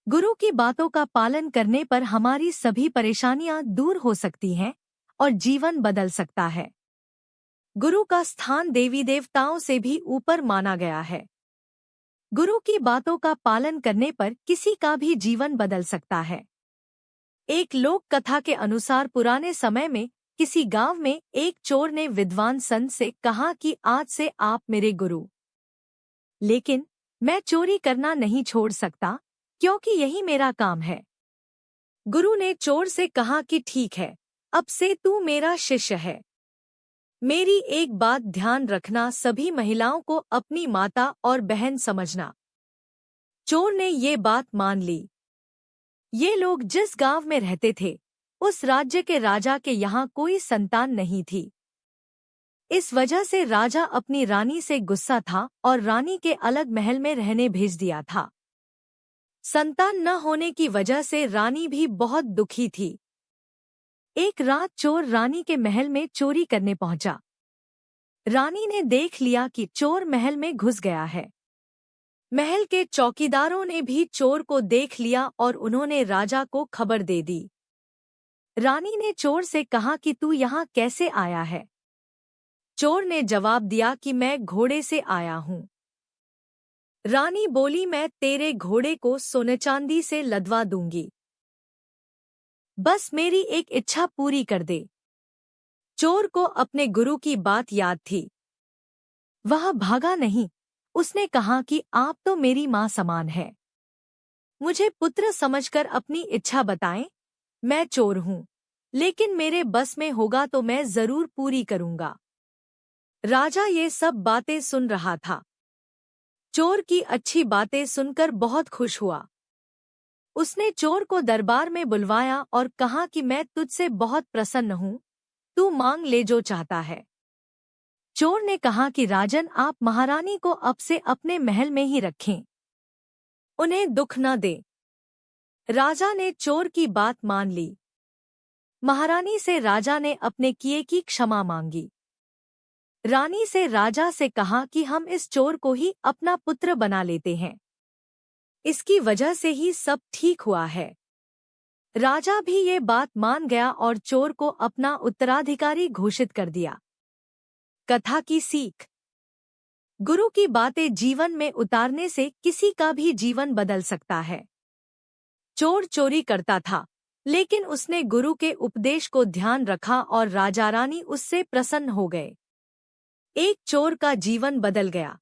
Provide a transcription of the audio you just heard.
गुरु की बातों का पालन करने पर हमारी सभी परेशानियां दूर हो सकती हैं और जीवन बदल सकता है। गुरु का स्थान देवी देवताओं से भी ऊपर माना गया है। गुरु की बातों का पालन करने पर किसी का भी जीवन बदल सकता है। एक लोक कथा के अनुसार पुराने समय में किसी गांव में एक चोर ने विद्वान संत से कहा कि आज से आप मेरे गुरु, लेकिन मैं चोरी करना नहीं छोड़ सकता क्योंकि यही मेरा काम है। गुरु ने चोर से कहा कि ठीक है, अब से तू मेरा शिष्य है। मेरी एक बात ध्यान रखना, सभी महिलाओं को अपनी माता और बहन समझना। चोर ने ये बात मान ली। ये लोग जिस गांव में रहते थे, उस राज्य के राजा के यहाँ कोई संतान नहीं थी। इस वजह से राजा अपनी रानी से गुस्सा था और रानी के अलग महल में रहने भेज दिया था। संतान न होने की वजह से रानी भी बहुत दुखी थी। एक रात चोर रानी के महल में चोरी करने पहुंचा। रानी ने देख लिया कि चोर महल में घुस गया है। महल के चौकीदारों ने भी चोर को देख लिया और उन्होंने राजा को खबर दे दी। रानी ने चोर से कहा कि तू यहाँ कैसे आया है? चोर ने जवाब दिया कि मैं घोड़े से आया हूँ। रानी बोली, मैं तेरे घोड़े को सोने चांदी से लदवा दूंगी, बस मेरी एक इच्छा पूरी कर दे। चोर को अपने गुरु की बात याद थी। वह भागा नहीं। उसने कहा कि आप तो मेरी माँ समान है, मुझे पुत्र समझकर अपनी इच्छा बताएं। मैं चोर हूँ, लेकिन मेरे बस में होगा तो मैं जरूर पूरी करूंगा। राजा ये सब बातें सुन रहा था। चोर की अच्छी बातें सुनकर बहुत खुश हुआ। उसने चोर को दरबार में बुलवाया और कहा कि मैं तुझसे बहुत प्रसन्न हूँ, तू मांग ले जो चाहता है। चोर ने कहा कि राजन, आप महारानी को अब से अपने महल में ही रखें, उन्हें दुख न दे। राजा ने चोर की बात मान ली। महारानी से राजा ने अपने किए की क्षमा मांगी। रानी से राजा से कहा कि हम इस चोर को ही अपना पुत्र बना लेते हैं, इसकी वजह से ही सब ठीक हुआ है। राजा भी ये बात मान गया और चोर को अपना उत्तराधिकारी घोषित कर दिया। कथा की सीख। गुरु की बातें जीवन में उतारने से किसी का भी जीवन बदल सकता है। चोर चोरी करता था, लेकिन उसने गुरु के उपदेश को ध्यान रखा और राजा रानी उससे प्रसन्न हो गए। एक चोर का जीवन बदल गया।